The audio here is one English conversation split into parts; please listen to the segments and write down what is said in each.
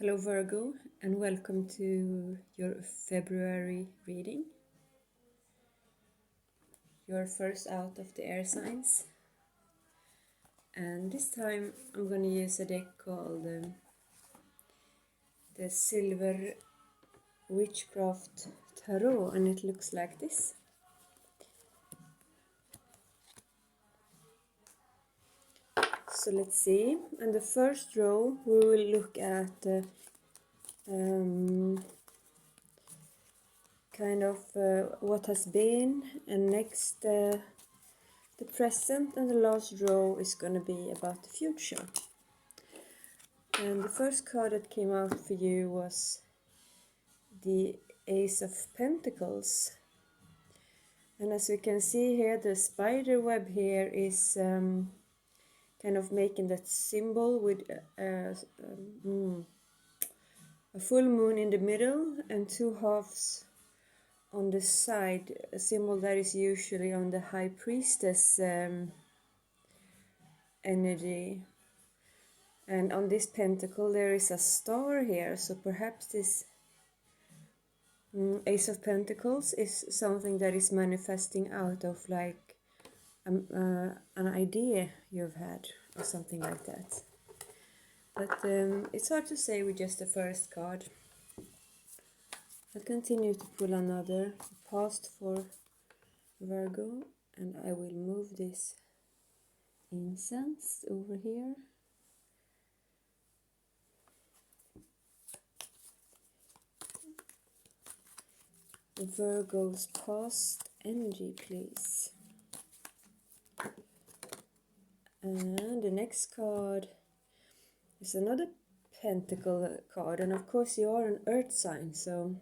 Hello Virgo, and welcome to your February reading. You're first out of the air signs. And this time I'm going to use a deck called the Silver Witchcraft Tarot, and it looks like this. So let's see. In the first row we will look at kind of what has been, and next the present, and the last row is going to be about the future. And the first card that came out for you was the Ace of Pentacles. And as we can see here, the spider web here is kind of making that symbol with a full moon in the middle and two halves on the side, a symbol that is usually on the High Priestess energy. And on this pentacle there is a star here, so perhaps this Ace of Pentacles is something that is manifesting out of like an idea you've had or something like that. But it's hard to say with just the first card. I'll continue to pull another past for Virgo, and I will move this incense over here. Virgo's past energy, please. And the next card is another pentacle card, and of course you are an earth sign, so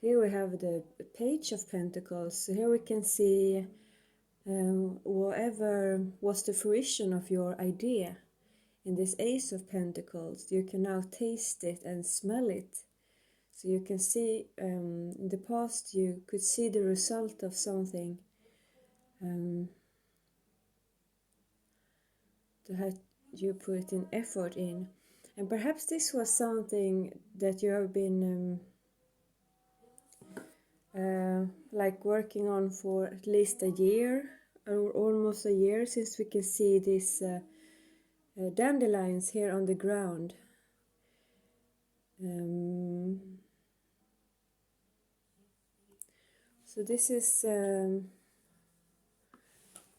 here we have the Page of Pentacles. So here we can see whatever was the fruition of your idea in this Ace of Pentacles, you can now taste it and smell it. So you can see in the past you could see the result of something that you put in effort in. And perhaps this was something that you have been like working on for at least a year or almost a year, since we can see these dandelions here on the ground. So this is, let's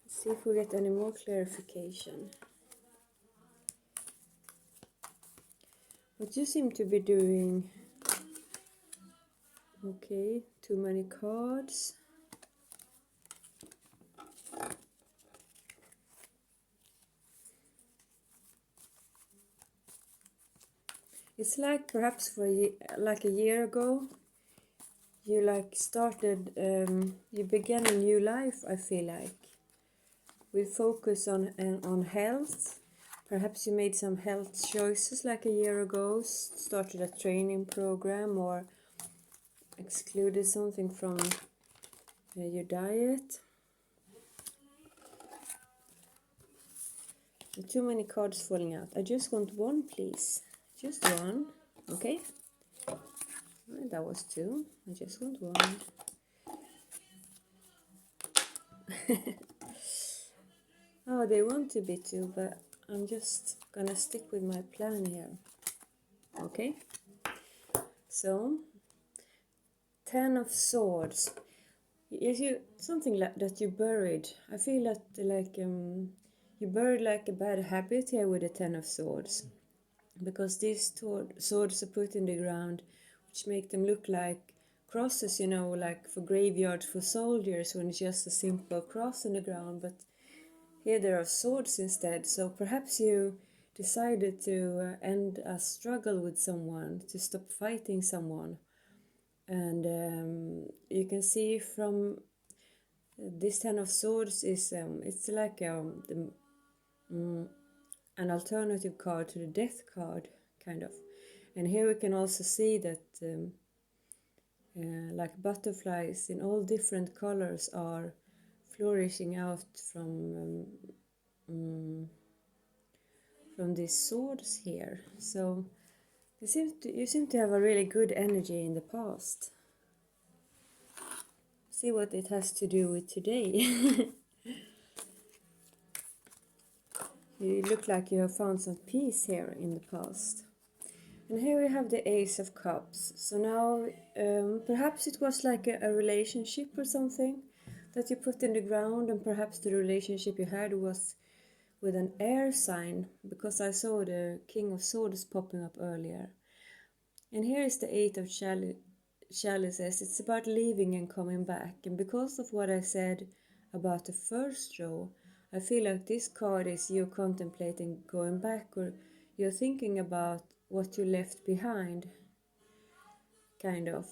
see if we get any more clarification. What you seem to be doing, okay, too many cards. It's like perhaps for like a year ago, you like started, you began a new life, I feel like. We focus on health. Perhaps you made some health choices like a year ago, started a training program or excluded something from your diet. Too many cards falling out. I just want one, please. Just one. Okay. That was two. I just want one. Oh, they want to be two, but I'm just gonna stick with my plan here. Okay. So, 10 of Swords. Yes, something like that you buried. I feel that like you buried like a bad habit here with the 10 of Swords, because these swords are put in the ground, which make them look like crosses, you know, like for graveyards for soldiers when it's just a simple cross in the ground. But here there are swords instead. So perhaps you decided to end a struggle with someone, to stop fighting someone. And you can see from this 10 of Swords is it's like an alternative card to the Death card, kind of. And here we can also see that like butterflies in all different colors are flourishing out from these swords here. So You seem to have a really good energy in the past. See what it has to do with today. You look like you have found some peace here in the past. And here we have the Ace of Cups. So now, perhaps it was like a relationship or something that you put in the ground, and perhaps the relationship you had was with an air sign, because I saw the King of Swords popping up earlier. And here is the Eight of Chalices. It's about leaving and coming back. And because of what I said about the first row, I feel like this card is you contemplating going back, or you're thinking about what you left behind, kind of.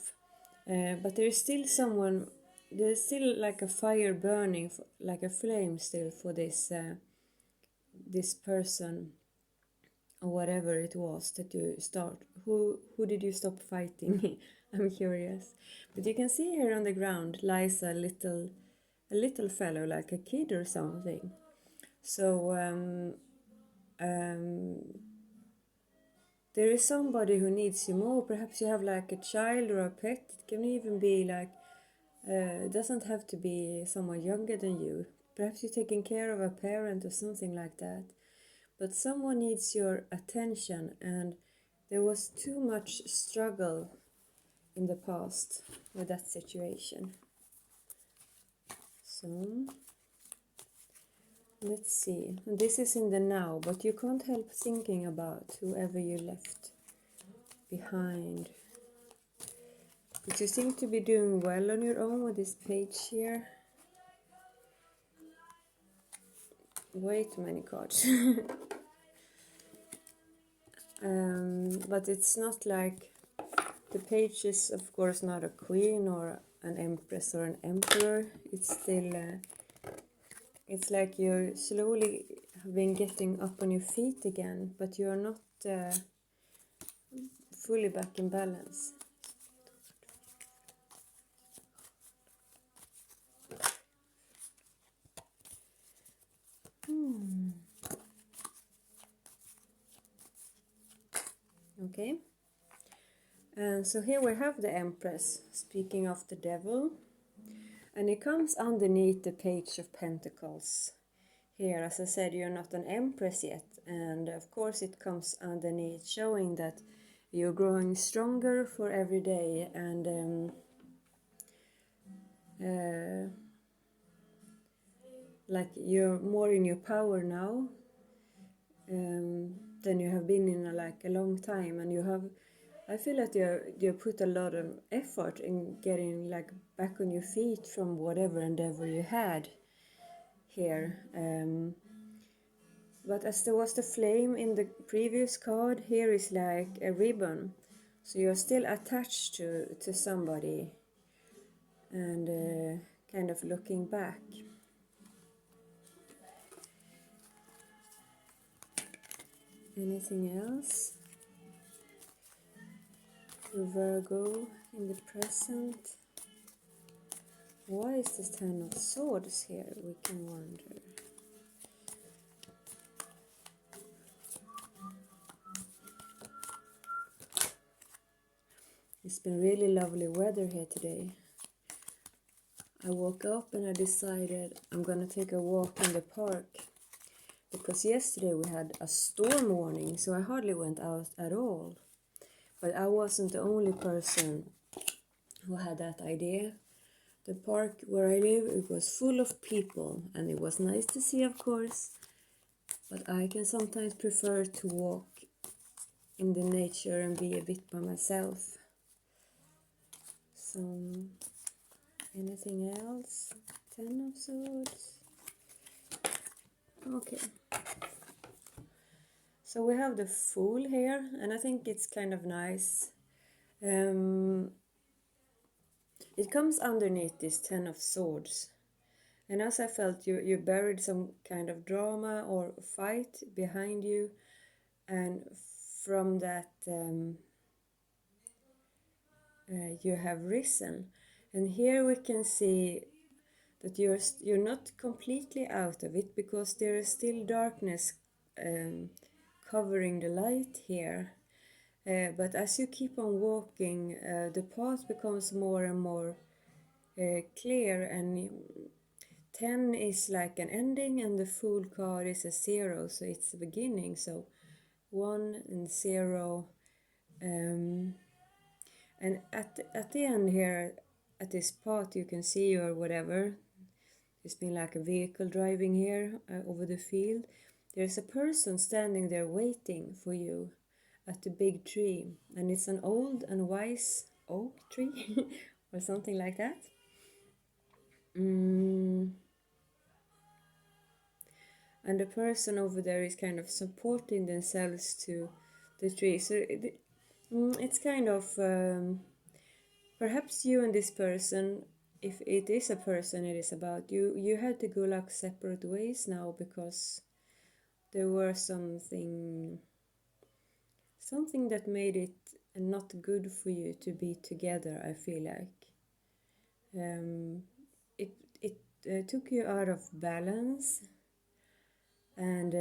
But there's still someone, there's still like a fire burning, like a flame still for this person, or whatever it was that you start. Who did you stop fighting? I'm curious. But you can see here on the ground lies a little fellow, like a kid or something. So there is somebody who needs you more. Perhaps you have like a child or a pet. It can even be like, it doesn't have to be someone younger than you. Perhaps you're taking care of a parent or something like that. But someone needs your attention, and there was too much struggle in the past with that situation. So let's see. This is in the now, but you can't help thinking about whoever you left behind. But you seem to be doing well on your own with this page here. Way too many cards. But it's not like the page is, of course, not a queen or an empress or an emperor. It's still, it's like you're slowly been getting up on your feet again, but you're not fully back in balance. Okay. And so here we have the Empress, speaking of the devil. And it comes underneath the Page of Pentacles. Here, as I said, you're not an Empress yet. And of course it comes underneath, showing that you're growing stronger for every day. And like you're more in your power now than you have been in a long time. And you have, I feel that you put a lot of effort in getting like back on your feet from whatever endeavor you had here. But as there was the flame in the previous card, here is like a ribbon. So you're still attached to somebody and kind of looking back. Anything else? Virgo in the present. Why is this Ten of Swords here? We can wonder. It's been really lovely weather here today. I woke up and I decided I'm gonna take a walk in the park, because yesterday we had a storm warning, so I hardly went out at all. But I wasn't the only person who had that idea. The park where I live, it was full of people, and it was nice to see, of course, but I can sometimes prefer to walk in the nature and be a bit by myself. So, anything else? Ten of Swords. Okay. So we have the Fool here, and I think it's kind of nice. It comes underneath this Ten of Swords. And as I felt, you buried some kind of drama or fight behind you, and from that you have risen. And here we can see that you're not completely out of it, because there is still darkness covering the light here. But as you keep on walking, the path becomes more and more clear, and 10 is like an ending and the Fool card is a 0, so it's the beginning. So 1 and 0. And at the end here, at this path, you can see, or whatever, it's been like a vehicle driving here over the field. There's a person standing there waiting for you at the big tree, and it's an old and wise oak tree or something like that. And the person over there is kind of supporting themselves to the tree. So it's kind of perhaps you and this person, if it is a person it is about, you had to go like separate ways now because there were something that made it not good for you to be together. I feel like it took you out of balance, and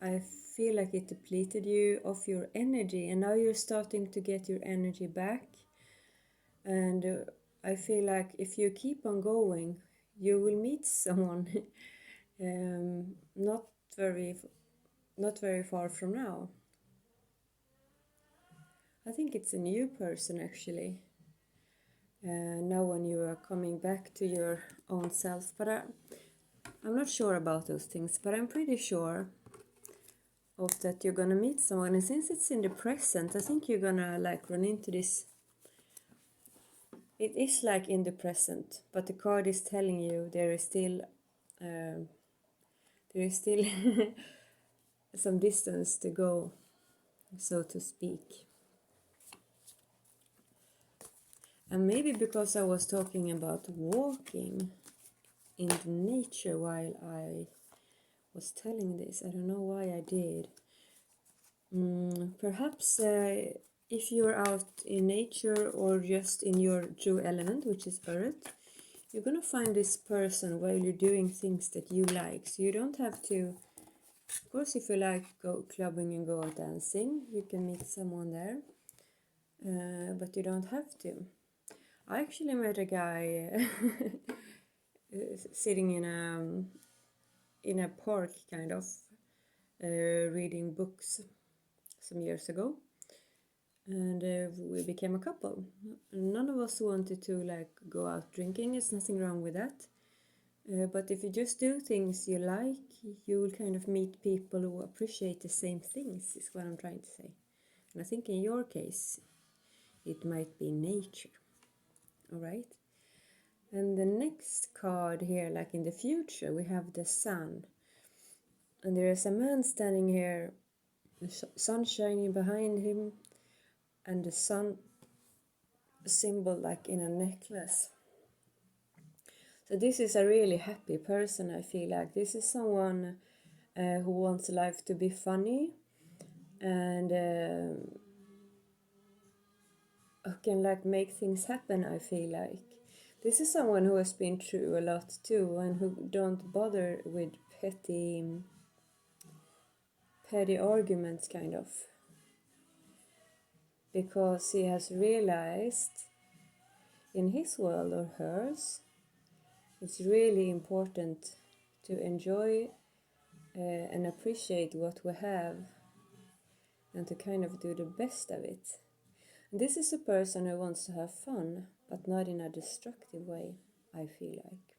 I feel like it depleted you of your energy, and now you're starting to get your energy back. And I feel like if you keep on going, you will meet someone not very far from now. I think it's a new person actually. Now when you are coming back to your own self, but I'm not sure about those things, but I'm pretty sure of that you're gonna meet someone, and since it's in the present, I think you're gonna like run into this. It is like in the present, but the card is telling you there is still some distance to go, so to speak. And maybe because I was talking about walking in the nature while I was telling this, I don't know why I did. Perhaps if you're out in nature or just in your true element, which is earth, you're gonna find this person while you're doing things that you like. So you don't have to, of course, if you like go clubbing and go out dancing, you can meet someone there, but you don't have to. I actually met a guy sitting in a park, kind of, reading books some years ago, and we became a couple. None of us wanted to like go out drinking. There's nothing wrong with that, but if you just do things you like, you will kind of meet people who appreciate the same things, is what I'm trying to say. And I think in your case it might be nature. All right. And the next card here, like in the future, we have the sun. And there is a man standing here, the sun shining behind him, and the sun symbol like in a necklace. So this is a really happy person, I feel like. This is someone who wants life to be funny, and who can like make things happen, I feel like. This is someone who has been through a lot too, and who don't bother with petty arguments, kind of, because he has realized in his world or hers it's really important to enjoy and appreciate what we have, and to kind of do the best of it. And this is a person who wants to have fun, but not in a destructive way, I feel like.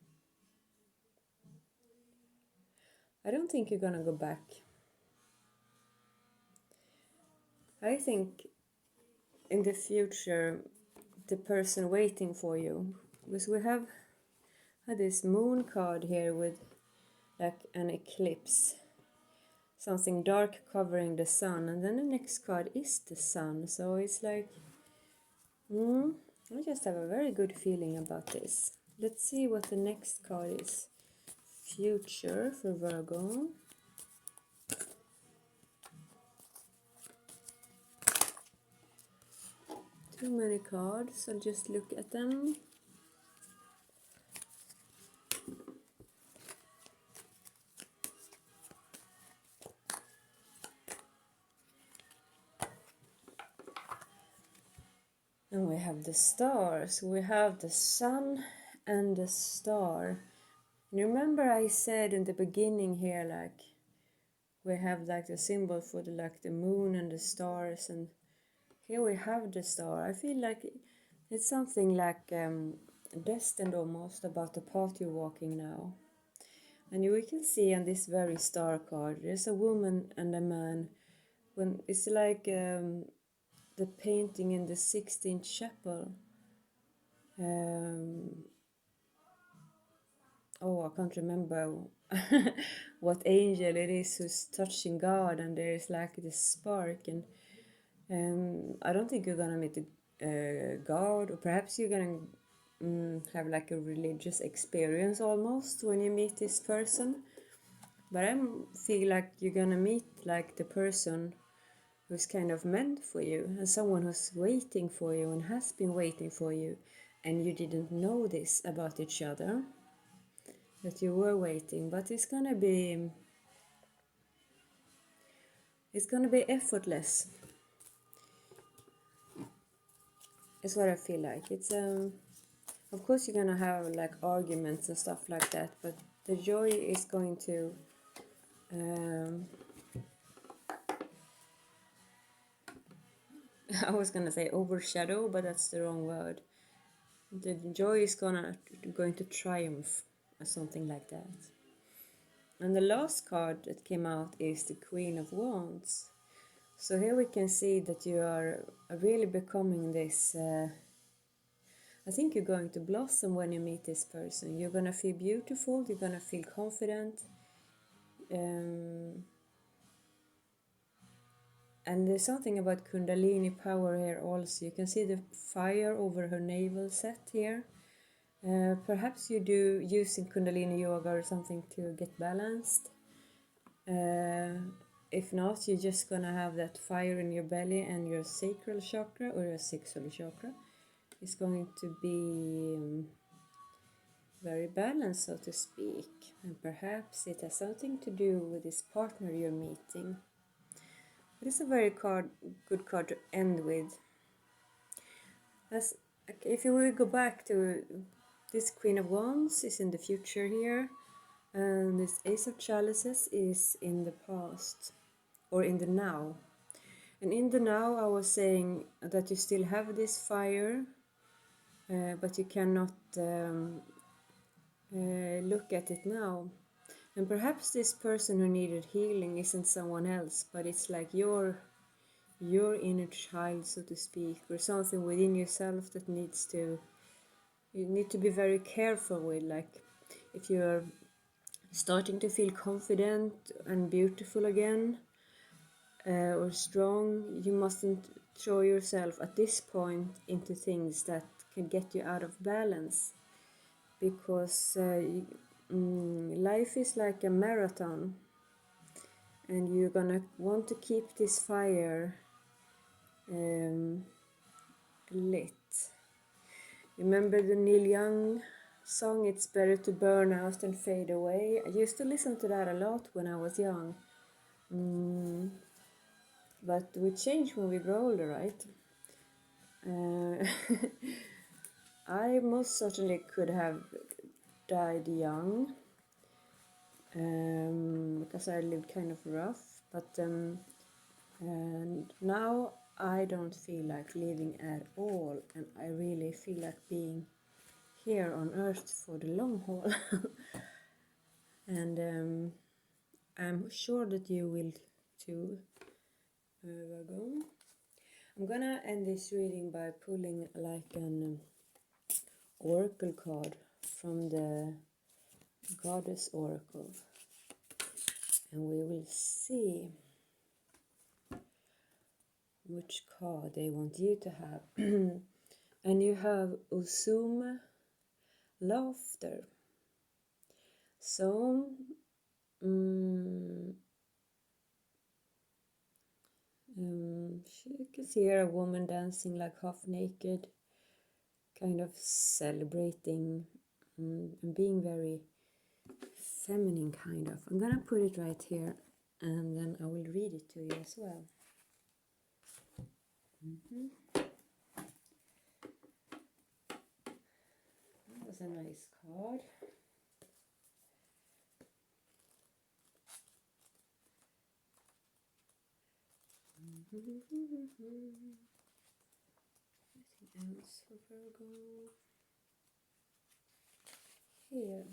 I don't think you're gonna go back. I think in the future the person waiting for you, because we have this moon card here with like an eclipse, something dark covering the sun, and then the next card is the sun. So it's like I just have a very good feeling about this. Let's see what the next card is. Future for Virgo. Too many cards, I'll just look at them. And we have the stars. We have the sun and the star. And remember I said in the beginning here, like, we have like the symbol for the, like, the moon and the stars, and here we have the star. I feel like it's something like destined almost about the path you're walking now. And we can see on this very star card, there's a woman and a man. When it's like the painting in the Sixtine Chapel. Oh, I can't remember what angel it is who's touching God, and there's like this spark. And I don't think you're gonna meet God, or perhaps you're gonna have like a religious experience almost when you meet this person. But I feel like you're gonna meet like the person who's kind of meant for you, and someone who's waiting for you and has been waiting for you, and you didn't know this about each other, that you were waiting. But it's gonna be effortless. It's what I feel like. It's of course you're gonna have like arguments and stuff like that, but the joy is going to I was gonna say overshadow, but that's the wrong word. The joy is going to triumph, or something like that. And the last card that came out is the Queen of Wands. So here we can see that you are really becoming this. I think you're going to blossom when you meet this person. You're gonna feel beautiful. You're gonna feel confident. And there's something about Kundalini power here also. You can see the fire over her navel set here. Perhaps you do using Kundalini yoga or something to get balanced. If not, you're just gonna have that fire in your belly, and your sacral chakra or your sexual chakra is going to be very balanced, so to speak. And perhaps it has something to do with this partner you're meeting. But it's a very good card to end with. If you will go back to this Queen of Wands is in the future here, and this Ace of Chalices is in the past, or in the now. And in the now I was saying that you still have this fire, but you cannot look at it now. And perhaps this person who needed healing isn't someone else, but it's like your inner child, so to speak, or something within yourself that you need to be very careful with. Like, if you're starting to feel confident and beautiful again, or strong, you mustn't throw yourself at this point into things that can get you out of balance, because life is like a marathon, and you're gonna want to keep this fire lit. Remember the Neil Young song, "It's better to burn out than fade away"? I used to listen to that a lot when I was young. But we change when we grow older, right? I most certainly could have died young, because I lived kind of rough, but and now I don't feel like living at all, and I really feel like being here on earth for the long haul. And I'm sure that you will too, Virgo. I'm gonna end this reading by pulling like an oracle card from the Goddess Oracle, and we will see which card they want you to have. And you have Usuma, laughter. So you can see here a woman dancing like half naked, kind of celebrating and being very feminine, kind of. I'm gonna put it right here, and then I will read it to you as well. a nice card. Anything else for Virgo? Here.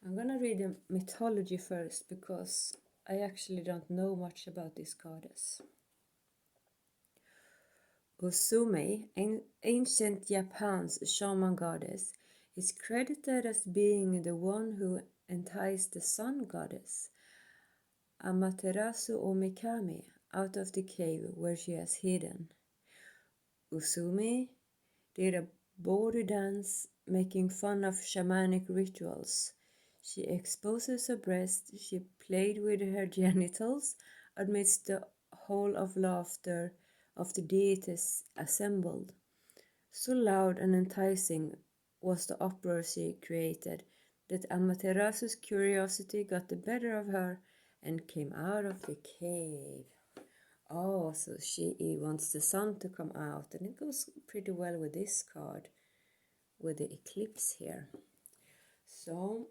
I'm gonna read the mythology first because I actually don't know much about this goddess. Usume, ancient Japan's shaman goddess, is credited as being the one who enticed the sun goddess Amaterasu Omikami out of the cave where she is hidden. Usume did a body dance making fun of shamanic rituals. She exposes her breast, she played with her genitals amidst the howl of laughter of the deities assembled. So loud and enticing was the uproar she created that Amaterasu's curiosity got the better of her and came out of the cave. Oh, so she wants the sun to come out, and it goes pretty well with this card, with the eclipse here. So,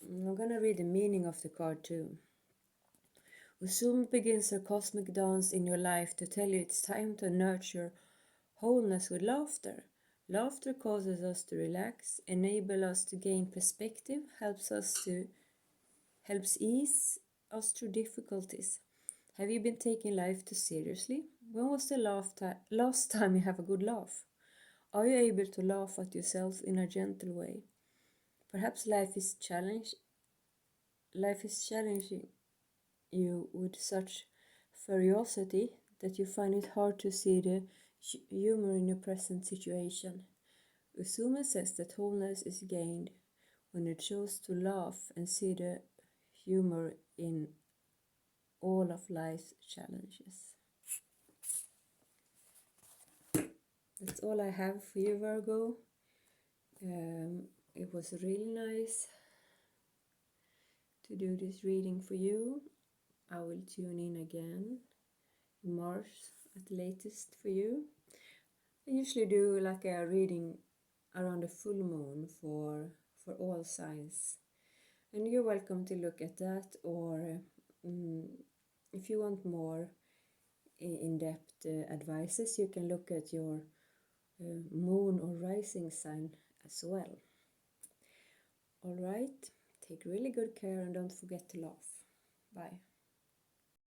I'm gonna read the meaning of the card too. Usume begins her cosmic dance in your life to tell you it's time to nurture wholeness with laughter. Laughter causes us to relax, enable us to gain perspective, helps ease us through difficulties. Have you been taking life too seriously? When was the last time you have a good laugh? Are you able to laugh at yourself in a gentle way? Perhaps life is challenging you with such ferocity that you find it hard to see the humor in your present situation. Usume says that wholeness is gained when you choose to laugh and see the humor in all of life's challenges. That's all I have for you, Virgo. It was really nice to do this reading for you. I will tune in again in March at the latest for you. I usually do like a reading around the full moon for all signs, and you're welcome to look at that, or if you want more in-depth advices, you can look at your moon or rising sign as well. Alright, take really good care and don't forget to laugh. Bye.